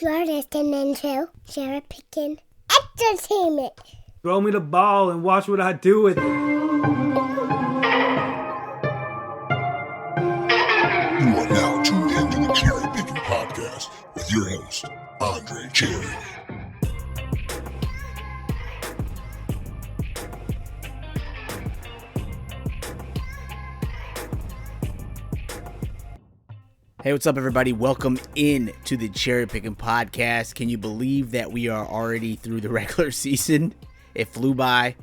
You're listening to CherryPickin Entertainment. Throw me the ball and watch what I do with it. You are now tuned into the CherryPickin podcast with your host, Andre Cherry. Hey, what's up, everybody? Welcome in to the CherryPickin podcast. Can you believe that we are already through the regular season? It flew by,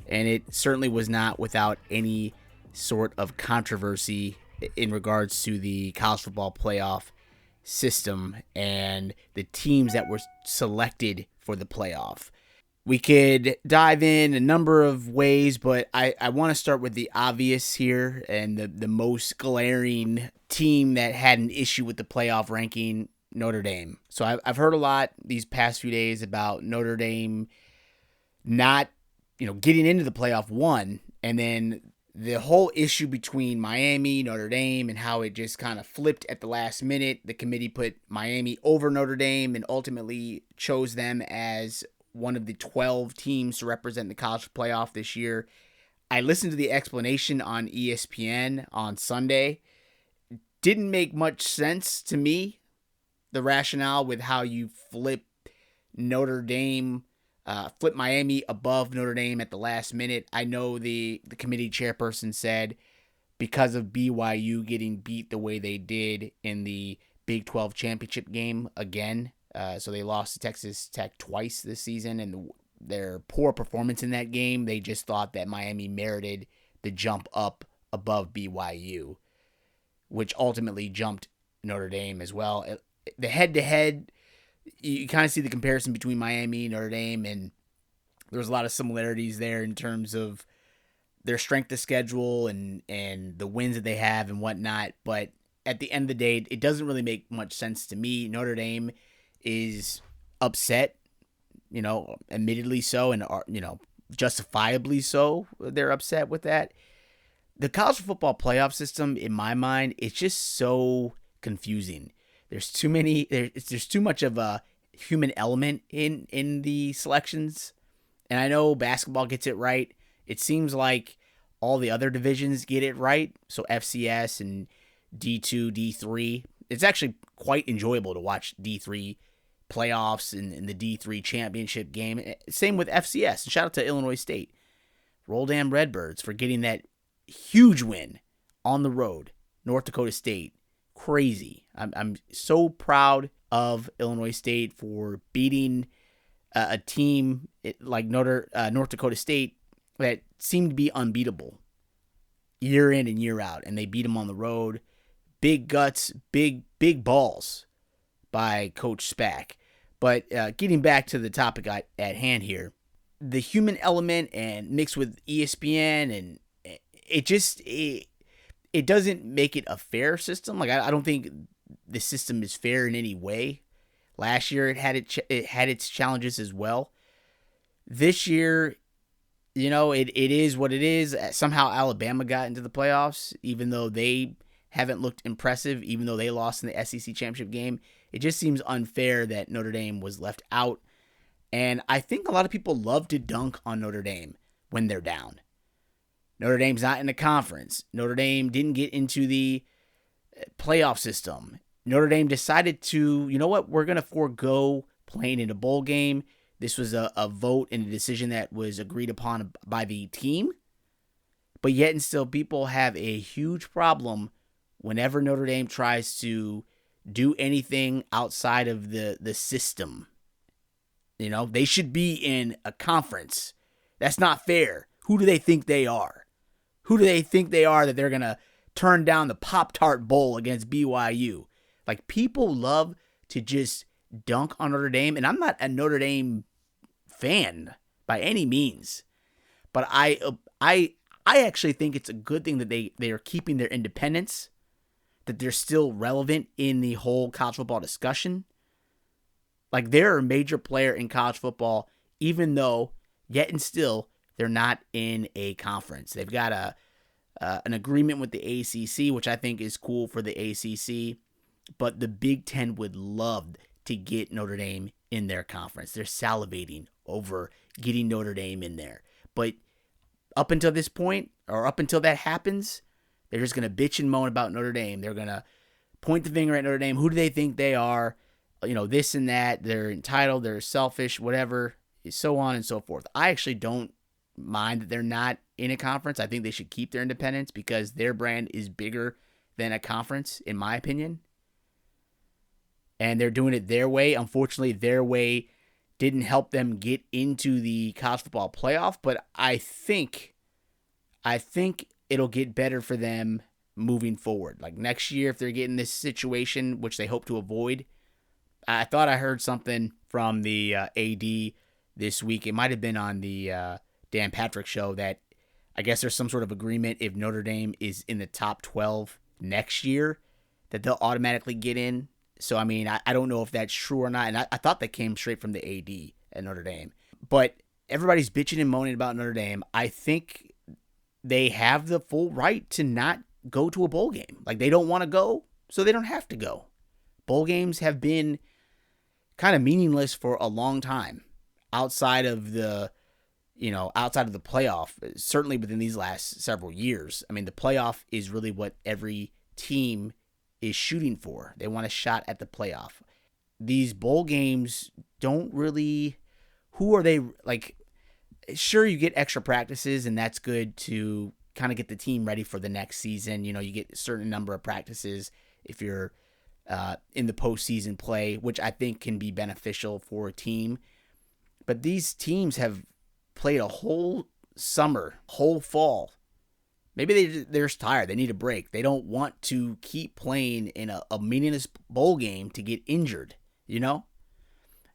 and it certainly was not without any sort of controversy in regards to the college football playoff system and the teams that were selected for the playoff. We could dive in a number of ways, but I want to start with the obvious here and the most glaring team that had an issue with the playoff ranking, Notre Dame. So I've heard a lot these past few days about Notre Dame not, getting into the playoff one, and then the whole issue between Miami, Notre Dame, and how it just kind of flipped at the last minute. The committee put Miami over Notre Dame and ultimately chose them as one of the 12 teams to represent the college playoff this year. I listened to the explanation on ESPN on Sunday. Didn't make much sense to me, the rationale with how you flip Miami above Notre Dame at the last minute. I know the committee chairperson said because of BYU getting beat the way they did in the Big 12 championship game again, so they lost to Texas Tech twice this season, and their poor performance in that game, they just thought that Miami merited the jump up above BYU, which ultimately jumped Notre Dame as well. The head-to-head, you kind of see the comparison between Miami and Notre Dame, and there's a lot of similarities there in terms of their strength of schedule and the wins that they have and whatnot. But at the end of the day, it doesn't really make much sense to me. Notre Dame is upset, admittedly so, and justifiably so. They're upset with that. The college football playoff system, in my mind, it's just so confusing. There's too much of a human element in the selections, and I know basketball gets it right. It seems like all the other divisions get it right. So FCS and D2, D3. It's actually quite enjoyable to watch D3 playoffs and the D3 championship game. Same with FCS. And shout out to Illinois State. Roll damn Redbirds for getting that huge win on the road. North Dakota State. Crazy. I'm so proud of Illinois State for beating a team like North Dakota State that seemed to be unbeatable year in and year out, and they beat them on the road. Big guts, big balls by Coach Spack. But getting back to the topic at hand here, the human element and mixed with ESPN, and it doesn't make it a fair system. Like I don't think the system is fair in any way. Last year it had its challenges as well. This year, it is what it is. Somehow Alabama got into the playoffs, even though they haven't looked impressive, even though they lost in the SEC championship game. It just seems unfair that Notre Dame was left out. And I think a lot of people love to dunk on Notre Dame when they're down. Notre Dame's not in the conference. Notre Dame didn't get into the playoff system. Notre Dame decided to, we're going to forego playing in a bowl game. This was a vote and a decision that was agreed upon by the team. But yet and still, people have a huge problem whenever Notre Dame tries to do anything outside of the system. They should be in a conference. That's not fair. Who do they think they are? Who do they think they are that they're going to turn down the Pop Tart Bowl against BYU? Like, people love to just dunk on Notre Dame, and I'm not a Notre Dame fan by any means. But I actually think it's a good thing that they are keeping their independence, that they're still relevant in the whole college football discussion. Like, they're a major player in college football, even though, yet and still, they're not in a conference. They've got an agreement with the ACC, which I think is cool for the ACC. But the Big Ten would love to get Notre Dame in their conference. They're salivating over getting Notre Dame in there. But up until this point, or up until that happens, they're just going to bitch and moan about Notre Dame. They're going to point the finger at Notre Dame. Who do they think they are? This and that. They're entitled. They're selfish, whatever, so on and so forth. I actually don't mind that they're not in a conference. I think they should keep their independence because their brand is bigger than a conference, in my opinion. And they're doing it their way. Unfortunately, their way didn't help them get into the college football playoff, but I think it'll get better for them moving forward. Like next year, if they're getting this situation, which they hope to avoid. I thought I heard something from the AD this week. It might have been on the Dan Patrick show that I guess there's some sort of agreement if Notre Dame is in the top 12 next year that they'll automatically get in. So, I mean, I don't know if that's true or not. And I thought that came straight from the AD at Notre Dame. But everybody's bitching and moaning about Notre Dame. I think they have the full right to not go to a bowl game. Like, they don't want to go, so they don't have to go. Bowl games have been kind of meaningless for a long time outside of the playoff, certainly within these last several years. I mean, the playoff is really what every team is shooting for. They want a shot at the playoff. These bowl games don't really, who are they, like, sure, you get extra practices, and that's good to kind of get the team ready for the next season. You get a certain number of practices if you're in the postseason play, which I think can be beneficial for a team. But these teams have played a whole summer, whole fall. Maybe they're just tired. They need a break. They don't want to keep playing in a meaningless bowl game to get injured, And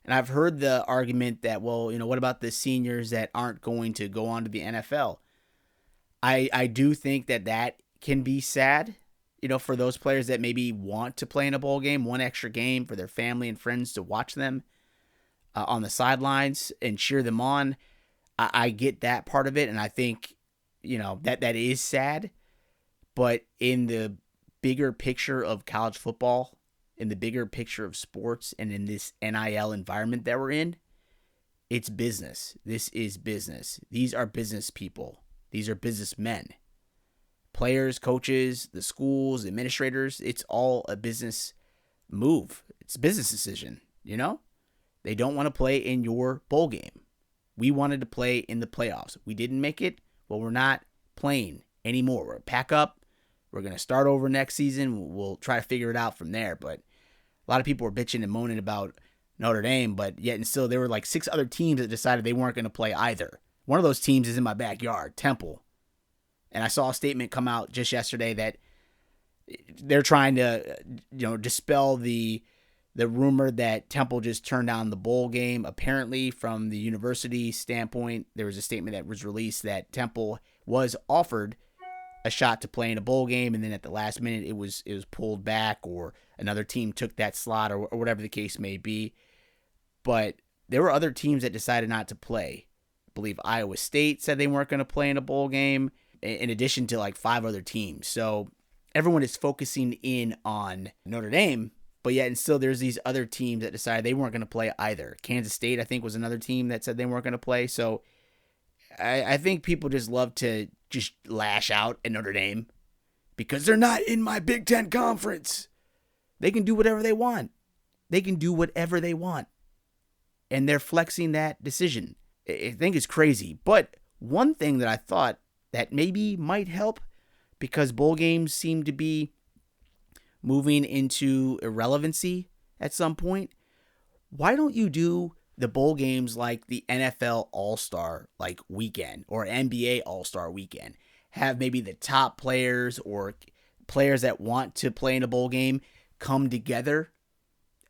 I've heard the argument that, well, what about the seniors that aren't going to go on to the NFL? I do think that can be sad, for those players that maybe want to play in a bowl game, one extra game for their family and friends to watch them on the sidelines and cheer them on. I get that part of it, and I think, that is sad. But in the bigger picture of college football, in the bigger picture of sports, and in this NIL environment that we're in, it's business. This is business. These are business people. These are businessmen. Players, coaches, the schools, administrators, it's all a business move. It's a business decision, They don't want to play in your bowl game. We wanted to play in the playoffs. We didn't make it. Well, we're not playing anymore. We're pack up. We're going to start over next season. We'll try to figure it out from there. But a lot of people were bitching and moaning about Notre Dame, but yet and still there were like 6 other teams that decided they weren't going to play either. One of those teams is in my backyard, Temple. And I saw a statement come out just yesterday that they're trying to, dispel the rumor that Temple just turned down the bowl game. Apparently, from the university standpoint, there was a statement that was released that Temple was offered a shot to play in a bowl game, and then at the last minute it was pulled back, or another team took that slot, or whatever the case may be. But there were other teams that decided not to play. I believe Iowa State said they weren't going to play in a bowl game, in addition to like 5 other teams. So everyone is focusing in on Notre Dame, but yet and still there's these other teams that decided they weren't going to play either. Kansas State, I think, was another team that said they weren't going to play. So I think people just love to just lash out at Notre Dame because they're not in my Big Ten conference. They can do whatever they want. They can do whatever they want. And they're flexing that decision. I think it's crazy. But one thing that I thought that maybe might help, because bowl games seem to be moving into irrelevancy at some point, why don't you do the bowl games like the NFL All-Star weekend or NBA All-Star weekend? Have maybe the top players or players that want to play in a bowl game come together,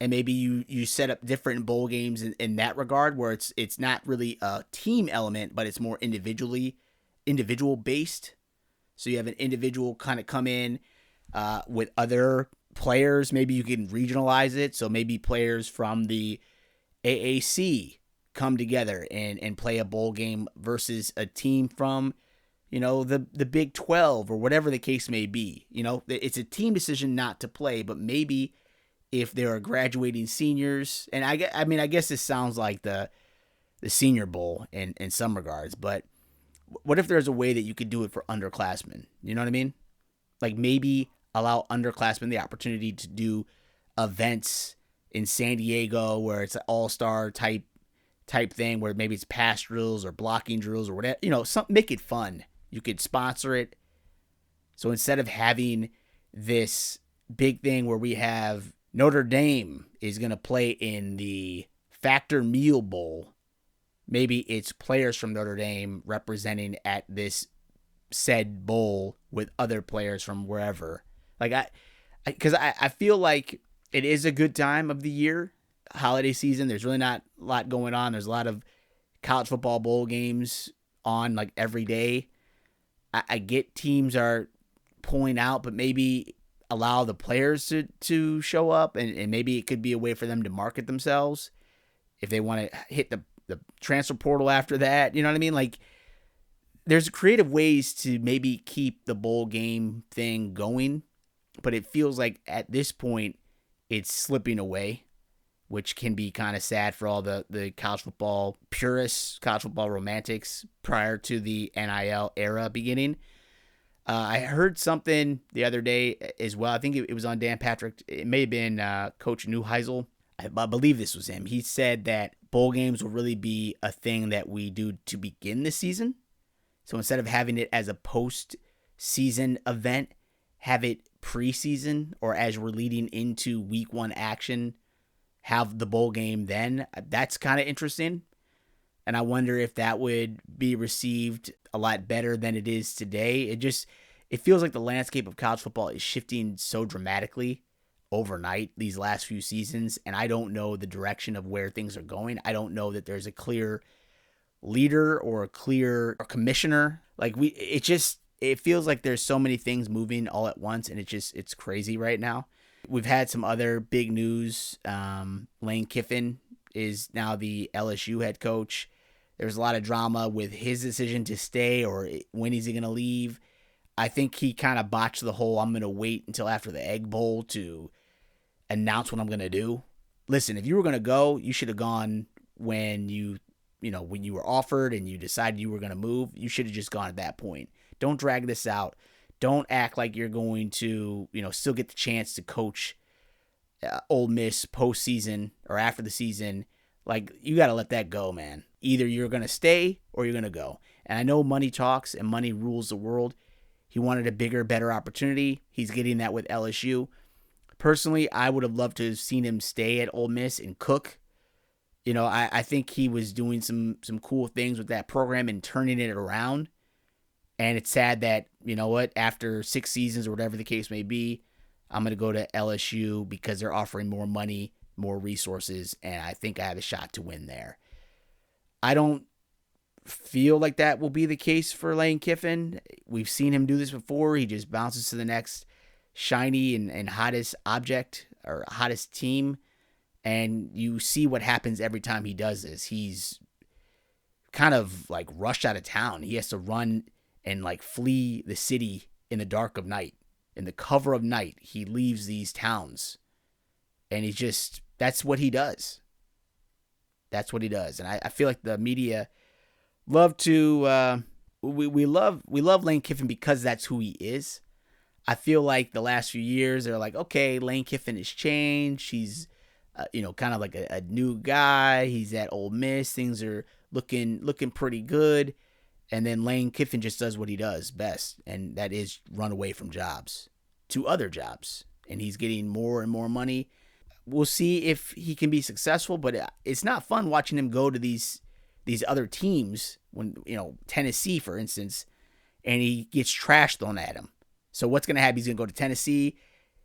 and maybe you set up different bowl games in that regard, where it's not really a team element, but it's more individual based. So you have an individual kind of come in with other players. Maybe you can regionalize it. So maybe players from the AAC come together and play a bowl game versus a team from, the Big 12 or whatever the case may be. It's a team decision not to play, but maybe if there are graduating seniors, and I mean, I guess this sounds like the Senior Bowl in some regards, but what if there's a way that you could do it for underclassmen? You know what I mean? Like maybe allow underclassmen the opportunity to do events in San Diego where it's an all-star type thing where maybe it's pass drills or blocking drills or whatever, make it fun. You could sponsor it. So instead of having this big thing where we have Notre Dame is going to play in the Factor Meal Bowl, maybe it's players from Notre Dame representing at this said bowl with other players from wherever. Like because I feel like it is a good time of the year, holiday season. There's really not a lot going on. There's a lot of college football bowl games on like every day. I get teams are pulling out, but maybe allow the players to show up, and maybe it could be a way for them to market themselves if they want to hit the transfer portal after that. You know what I mean? Like, there's creative ways to maybe keep the bowl game thing going, but it feels like at this point it's slipping away, which can be kind of sad for all the college football purists, college football romantics prior to the NIL era beginning. I heard something the other day as well. I think it was on Dan Patrick. It may have been Coach Neuheisel. I believe this was him. He said that bowl games will really be a thing that we do to begin the season. So instead of having it as a post-season event, have it preseason or as we're leading into week 1 action, have the bowl game then. That's kind of interesting. And I wonder if that would be received a lot better than it is today. It feels like the landscape of college football is shifting so dramatically overnight these last few seasons, and I don't know the direction of where things are going. I don't know that there's a clear leader or a clear commissioner. Like it feels like there's so many things moving all at once, and it's crazy right now. We've had some other big news. Lane Kiffin is now the LSU head coach. There's a lot of drama with his decision to stay or when is he going to leave. I think he kind of botched the whole I'm going to wait until after the Egg Bowl to announce what I'm going to do. Listen, if you were going to go, you should have gone when you were offered and you decided you were going to move. You should have just gone at that point. Don't drag this out. Don't act like you're going to, still get the chance to coach Ole Miss postseason or after the season. Like, you got to let that go, man. Either you're going to stay or you're going to go. And I know money talks and money rules the world. He wanted a bigger, better opportunity. He's getting that with LSU. Personally, I would have loved to have seen him stay at Ole Miss and cook. I think he was doing some cool things with that program and turning it around. And it's sad that, after 6 seasons or whatever the case may be, I'm going to go to LSU because they're offering more money, more resources, and I think I have a shot to win there. I don't feel like that will be the case for Lane Kiffin. We've seen him do this before. He just bounces to the next shiny and hottest object or hottest team, and you see what happens every time he does this. He's kind of like rushed out of town. He has to run and like flee the city in the dark of night. In the cover of night, he leaves these towns. And that's what he does. That's what he does. And I feel like the media love to, we love Lane Kiffin because that's who he is. I feel like the last few years, they're like, okay, Lane Kiffin has changed. He's, kind of like a new guy. He's at Ole Miss. Things are looking pretty good. And then Lane Kiffin just does what he does best, and that is run away from jobs to other jobs. And he's getting more and more money. We'll see if he can be successful, but it's not fun watching him go to these other teams when, Tennessee, for instance, and he gets trash thrown at him. So what's going to happen? He's going to go to Tennessee.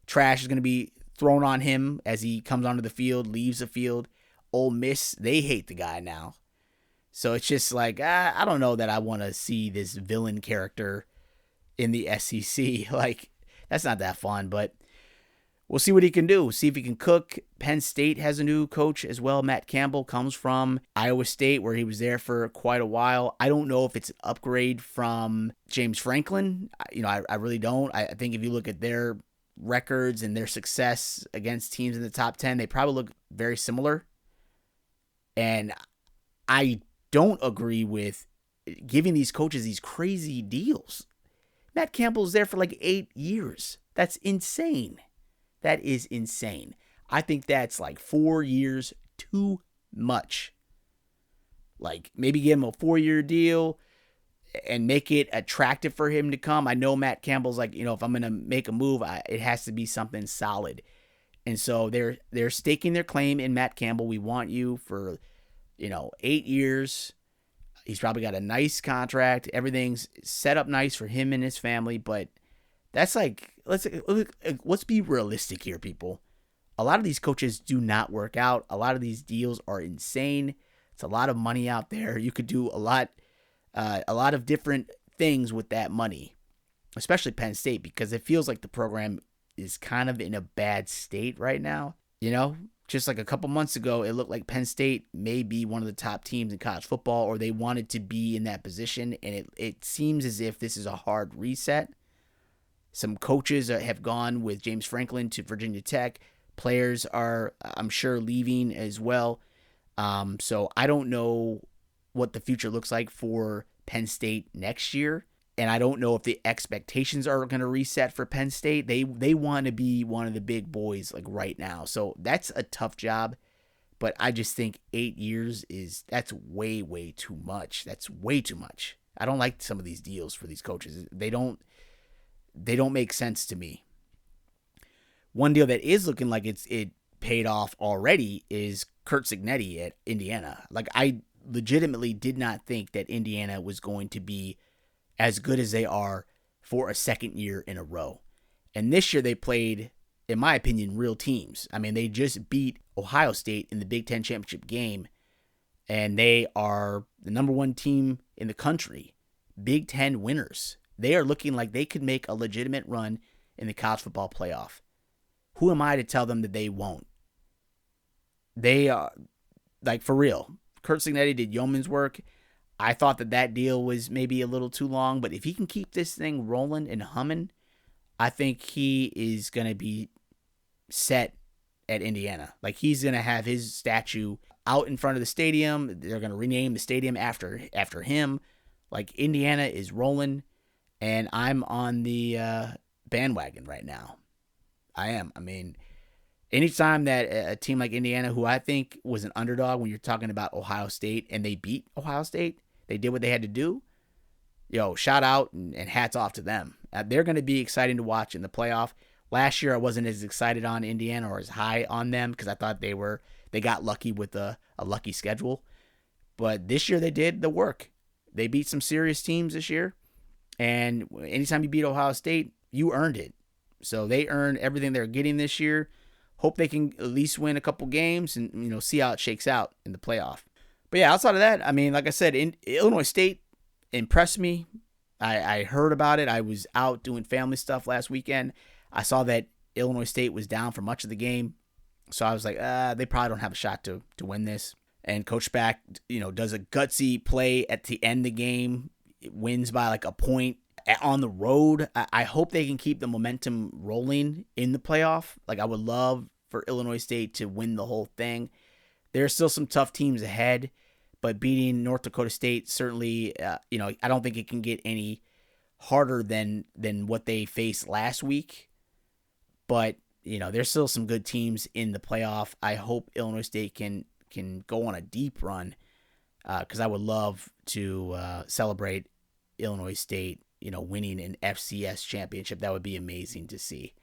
Trash is going to be thrown on him as he comes onto the field, leaves the field. Ole Miss, they hate the guy now. So it's just like, I don't know that I want to see this villain character in the SEC. Like, that's not that fun, but we'll see what he can do. See if he can cook. Penn State has a new coach as well. Matt Campbell comes from Iowa State, where he was there for quite a while. I don't know if it's an upgrade from James Franklin. I really don't. I think if you look at their records and their success against teams in the top 10, they probably look very similar. And I don't agree with giving these coaches these crazy deals. Matt Campbell's there for like 8 years. That's insane. That is insane. I think that's like 4 years too much. Like, maybe give him a 4-year deal and make it attractive for him to come. I know Matt Campbell's like, if I'm going to make a move, it has to be something solid. And so they're staking their claim in Matt Campbell. We want you for, 8 years. He's probably got a nice contract. Everything's set up nice for him and his family. But that's like, let's be realistic here, people. A lot of these coaches do not work out. A lot of these deals are insane. It's a lot of money out there. You could do a lot of different things with that money, especially Penn State, because it feels like the program is kind of in a bad state right now. Just like a couple months ago, it looked like Penn State may be one of the top teams in college football, or they wanted to be in that position, and it seems as if this is a hard reset. Some coaches have gone with James Franklin to Virginia Tech. Players are, I'm sure, leaving as well. So I don't know what the future looks like for Penn State next year. And I don't know if the expectations are going to reset for Penn State. They want to be one of the big boys like right now. So that's a tough job. But I just think 8 years that's way, way too much. That's way too much. I don't like some of these deals for these coaches. They don't make sense to me. One deal that is looking like it paid off already is Curt Cignetti at Indiana. Like, I legitimately did not think that Indiana was going to be as good as they are for a second year in a row. And this year they played, in my opinion, real teams. I mean, they just beat Ohio State in the Big Ten championship game, and they are the number 1 team in the country. Big Ten winners. They are looking like they could make a legitimate run in the college football playoff. Who am I to tell them that they won't? They are, like, for real. Curt Cignetti did yeoman's work. I thought that deal was maybe a little too long, but if he can keep this thing rolling and humming, I think he is going to be set at Indiana. Like, he's going to have his statue out in front of the stadium. They're going to rename the stadium after him. Like, Indiana is rolling, and I'm on the bandwagon right now. I am. I mean, anytime that a team like Indiana, who I think was an underdog when you're talking about Ohio State, and they beat Ohio State, they did what they had to do. Shout out and hats off to them. They're going to be exciting to watch in the playoff. Last year, I wasn't as excited on Indiana or as high on them because I thought they got lucky with a lucky schedule. But this year, they did the work. They beat some serious teams this year. And anytime you beat Ohio State, you earned it. So they earned everything they're getting this year. Hope they can at least win a couple games and see how it shakes out in the playoff. But yeah, outside of that, I mean, like I said, Illinois State impressed me. I heard about it. I was out doing family stuff last weekend. I saw that Illinois State was down for much of the game. So I was like, they probably don't have a shot to win this. And Coach Spack, does a gutsy play at the end of the game. It wins by like a point on the road. I hope they can keep the momentum rolling in the playoff. Like, I would love for Illinois State to win the whole thing. There are still some tough teams ahead, but beating North Dakota State certainly, I don't think it can get any harder than what they faced last week. But, there's still some good teams in the playoff. I hope Illinois State can go on a deep run because I would love to celebrate Illinois State, winning an FCS championship. That would be amazing to see.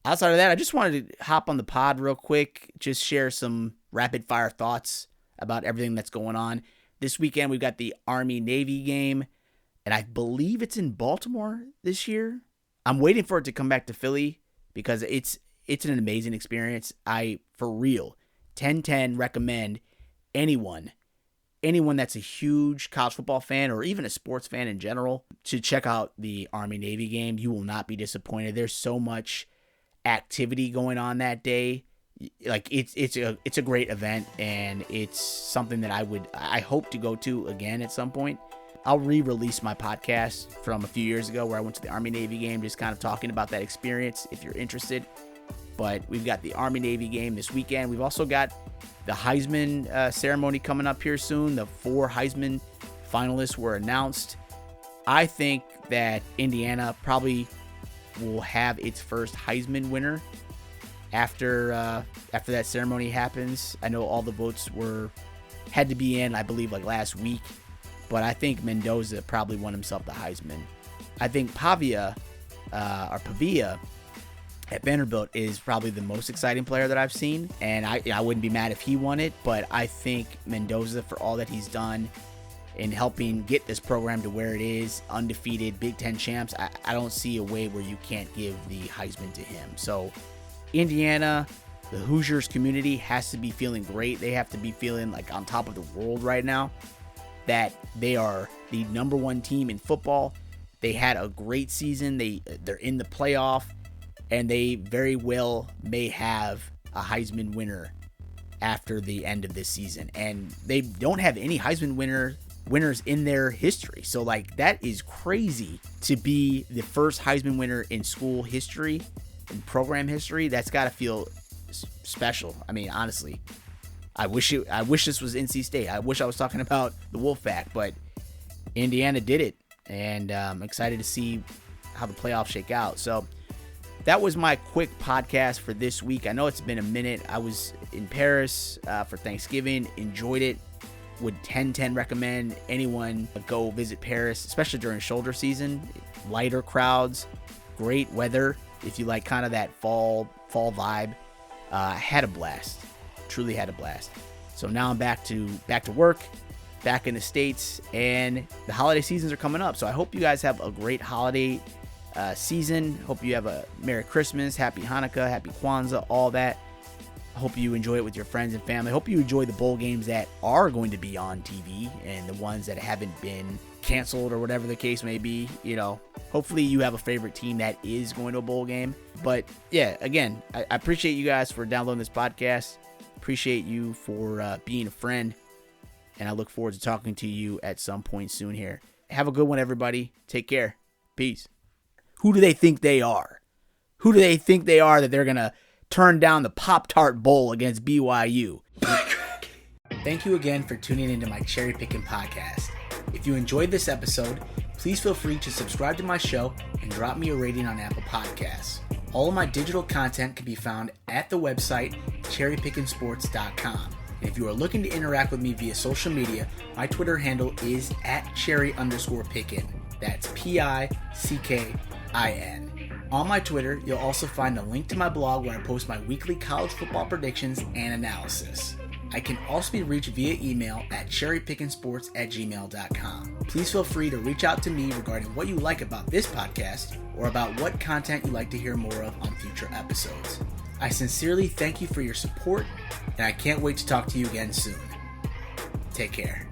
Outside of that, I just wanted to hop on the pod real quick, just share some rapid fire thoughts about everything that's going on. This weekend, we've got the Army-Navy game, and I believe it's in Baltimore this year. I'm waiting for it to come back to Philly because it's an amazing experience. I, for real, 10/10 recommend anyone that's a huge college football fan or even a sports fan in general to check out the Army-Navy game. You will not be disappointed. There's so much activity going on that day. Like, it's a great event, and it's something that I hope to go to again at some point. I'll re-release my podcast from a few years ago where I went to the Army-Navy game, just kind of talking about that experience if you're interested. But we've got the Army-Navy game this weekend. We've also got the Heisman ceremony coming up here soon. The 4 Heisman finalists were announced. I think that Indiana probably will have its first Heisman winner after that ceremony happens. I know all the votes had to be in, I believe, like last week, but I think Mendoza probably won himself the Heisman. I think Pavia at Vanderbilt is probably the most exciting player that I've seen, and I wouldn't be mad if he won it, but I think Mendoza, for all that he's done in helping get this program to where it is, undefeated, Big Ten champs, I don't see a way where you can't give the Heisman to him. So Indiana, the Hoosiers community has to be feeling great. They have to be feeling like on top of the world right now, that they are the number 1 team in football. They had a great season. They're in the playoff, and they very well may have a Heisman winner after the end of this season. And they don't have any Heisman winners in their history. So like, that is crazy to be the first Heisman winner in school history, in program history. That's got to feel special. I mean, honestly, I wish this was NC State. I wish I was talking about the Wolfpack, but Indiana did it, and I'm excited to see how the playoffs shake out. So that was my quick podcast for this week. I know it's been a minute. I was in Paris for Thanksgiving, enjoyed it. Would 10/10 recommend anyone go visit Paris, especially during shoulder season. Lighter crowds, great weather if you like kind of that fall vibe. Had a blast, truly had a blast. So now I'm back to work, back in the States, and the holiday seasons are coming up. So I hope you guys have a great holiday season. Hope you have a Merry Christmas, Happy Hanukkah, Happy Kwanzaa, all that. I hope you enjoy it with your friends and family. I hope you enjoy the bowl games that are going to be on TV and the ones that haven't been canceled or whatever the case may be. You know, hopefully you have a favorite team that is going to a bowl game. But yeah, again, I appreciate you guys for downloading this podcast. Appreciate you for being a friend. And I look forward to talking to you at some point soon here. Have a good one, everybody. Take care. Peace. Who do they think they are? Who do they think they are that they're going to turn down the Pop Tart Bowl against BYU? Thank you again for tuning into my CherryPickin podcast. If you enjoyed this episode, please feel free to subscribe to my show and drop me a rating on Apple Podcasts. All of my digital content can be found at the website CherryPickinSports.com. And if you are looking to interact with me via social media, my Twitter handle is @Cherry_Pickin. That's PICKIN. On my Twitter, you'll also find a link to my blog where I post my weekly college football predictions and analysis. I can also be reached via email at cherrypickinsports@gmail.com. Please feel free to reach out to me regarding what you like about this podcast or about what content you'd like to hear more of on future episodes. I sincerely thank you for your support, and I can't wait to talk to you again soon. Take care.